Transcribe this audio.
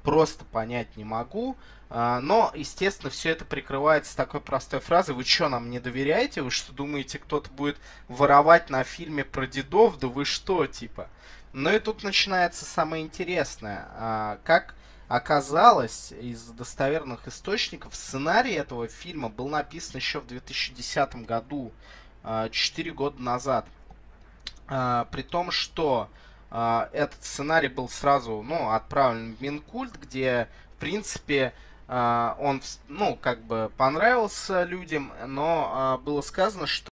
просто понять не могу. Но, естественно, все это прикрывается такой простой фразой: вы что, нам не доверяете? Вы что, думаете, кто-то будет воровать на фильме про дедов? Да вы что, типа? Ну и тут начинается самое интересное. Как оказалось, из достоверных источников, сценарий этого фильма был написан еще в 2010 году, 4 года назад. При том, что этот сценарий был сразу, ну, отправлен в Минкульт, где, в принципе, он, ну, как бы понравился людям, но было сказано, что